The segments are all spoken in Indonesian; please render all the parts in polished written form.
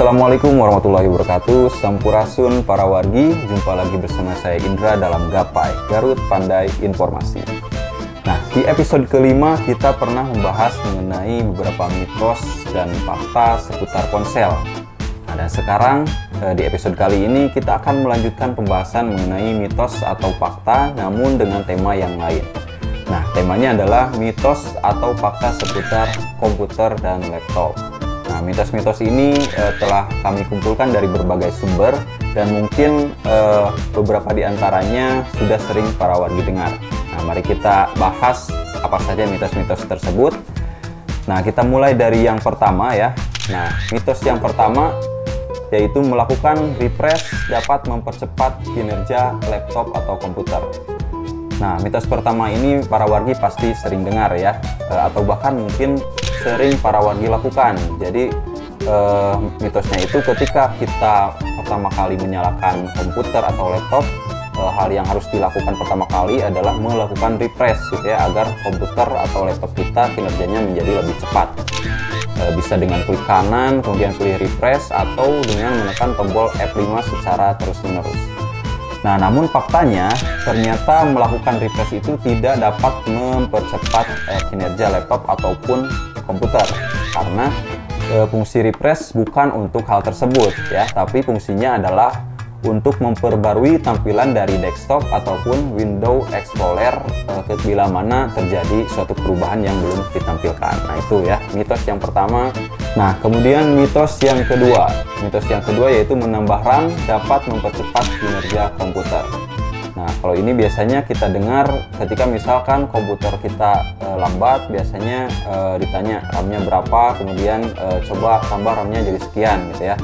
Assalamualaikum warahmatullahi wabarakatuh. Sampurasun para wargi, jumpa lagi bersama saya Indra dalam Gapai, Garut Pandai Informasi. Nah, di episode kelima kita pernah membahas mengenai beberapa mitos dan fakta seputar ponsel. Nah, dan sekarang di episode kali ini kita akan melanjutkan pembahasan mengenai mitos atau fakta, namun dengan tema yang lain. Nah, temanya adalah mitos atau fakta seputar komputer dan laptop. Nah, mitos-mitos ini telah kami kumpulkan dari berbagai sumber dan mungkin beberapa di antaranya sudah sering para wargi dengar. Nah, mari kita bahas apa saja mitos-mitos tersebut. Nah, kita mulai dari yang pertama ya. Nah, mitos yang pertama yaitu melakukan refresh dapat mempercepat kinerja laptop atau komputer. Nah, mitos pertama ini para wargi pasti sering dengar ya, atau bahkan mungkin sering para wargi lakukan. Jadi mitosnya itu ketika kita pertama kali menyalakan komputer atau laptop, hal yang harus dilakukan pertama kali adalah melakukan refresh gitu ya, agar komputer atau laptop kita kinerjanya menjadi lebih cepat. Bisa dengan klik kanan kemudian pilih refresh atau dengan menekan tombol F5 secara terus-menerus. Nah, namun faktanya ternyata melakukan refresh itu tidak dapat mempercepat kinerja laptop ataupun komputer, karena fungsi refresh bukan untuk hal tersebut ya, tapi fungsinya adalah untuk memperbarui tampilan dari desktop ataupun Windows Explorer bila mana terjadi suatu perubahan yang belum ditampilkan. Nah, itu ya mitos yang pertama. Nah, kemudian mitos yang kedua. Mitos yang kedua yaitu menambah RAM dapat mempercepat kinerja komputer. Nah, kalau ini biasanya kita dengar ketika misalkan komputer kita lambat, biasanya ditanya RAM-nya berapa, kemudian coba tambah RAM-nya jadi sekian gitu ya.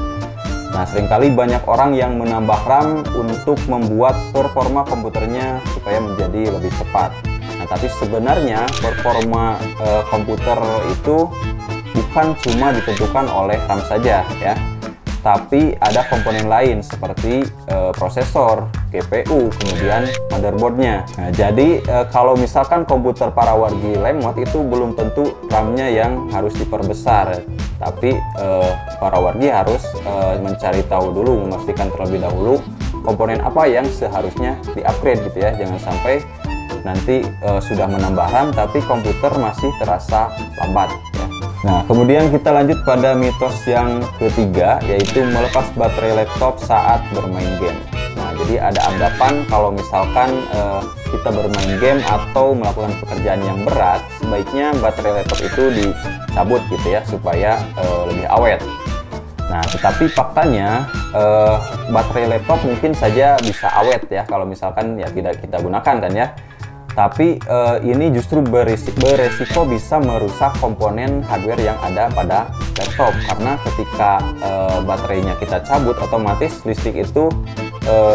Nah, seringkali banyak orang yang menambah RAM untuk membuat performa komputernya supaya menjadi lebih cepat. Nah, tapi sebenarnya performa komputer itu bukan cuma ditentukan oleh RAM saja ya, tapi ada komponen lain seperti prosesor, GPU, kemudian motherboardnya. Nah, jadi kalau misalkan komputer para wargi lemot itu belum tentu RAM-nya yang harus diperbesar, tapi para wargi harus mencari tahu dulu, memastikan terlebih dahulu komponen apa yang seharusnya di-upgrade gitu ya. Jangan sampai nanti sudah menambah RAM tapi komputer masih terasa lambat ya. Nah, kemudian kita lanjut pada mitos yang ketiga, yaitu melepas baterai laptop saat bermain game. Nah, jadi ada anggapan kalau misalkan kita bermain game atau melakukan pekerjaan yang berat, sebaiknya baterai laptop itu dicabut gitu ya, supaya lebih awet. Nah, tetapi faktanya baterai laptop mungkin saja bisa awet ya kalau misalkan ya tidak kita gunakan kan ya. Tapi ini justru beresiko bisa merusak komponen hardware yang ada pada laptop, karena ketika baterainya kita cabut, otomatis listrik itu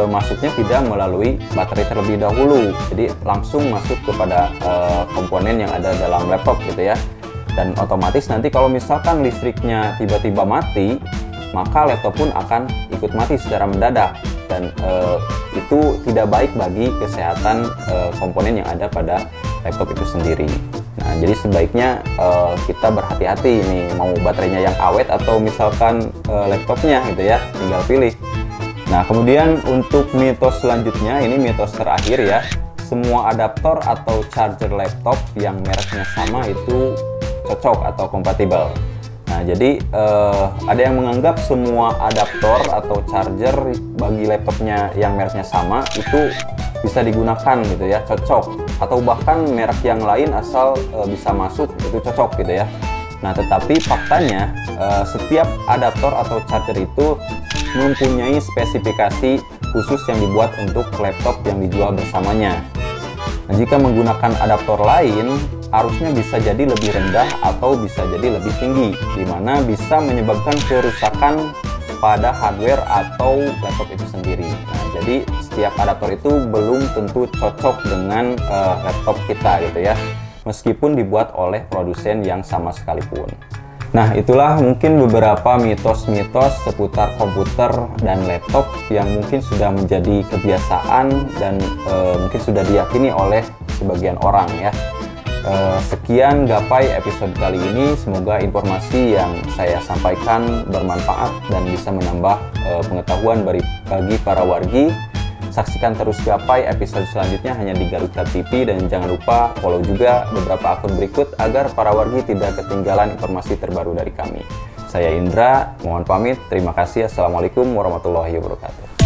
masuknya tidak melalui baterai terlebih dahulu, jadi langsung masuk kepada komponen yang ada dalam laptop gitu ya. Dan otomatis nanti kalau misalkan listriknya tiba-tiba mati, maka laptop pun akan ikut mati secara mendadak, dan itu tidak baik bagi kesehatan komponen yang ada pada laptop itu sendiri. Nah, jadi sebaiknya kita berhati-hati nih, mau baterainya yang awet atau misalkan laptopnya gitu ya, tinggal pilih. Nah, kemudian untuk mitos selanjutnya, ini mitos terakhir ya, semua adaptor atau charger laptop yang mereknya sama itu cocok atau kompatibel. Nah, jadi ada yang menganggap semua adaptor atau charger bagi laptopnya yang mereknya sama itu bisa digunakan gitu ya, cocok, atau bahkan merek yang lain asal bisa masuk itu cocok gitu ya. Nah, tetapi faktanya setiap adaptor atau charger itu mempunyai spesifikasi khusus yang dibuat untuk laptop yang dijual bersamanya. Nah, jika menggunakan adaptor lain, arusnya bisa jadi lebih rendah atau bisa jadi lebih tinggi, di mana bisa menyebabkan kerusakan pada hardware atau laptop itu sendiri. Nah, jadi setiap adaptor itu belum tentu cocok dengan laptop kita gitu ya, meskipun dibuat oleh produsen yang sama sekalipun. Nah, itulah mungkin beberapa mitos-mitos seputar komputer dan laptop yang mungkin sudah menjadi kebiasaan dan mungkin sudah diyakini oleh sebagian orang ya. Sekian Gapai episode kali ini. Semoga informasi yang saya sampaikan bermanfaat dan bisa menambah pengetahuan bagi para wargi. Saksikan terus Gapai episode selanjutnya hanya di Garuda TV, dan jangan lupa follow juga beberapa akun berikut agar para wargi tidak ketinggalan informasi terbaru dari kami. Saya Indra, mohon pamit. Terima kasih. Assalamualaikum warahmatullahi wabarakatuh.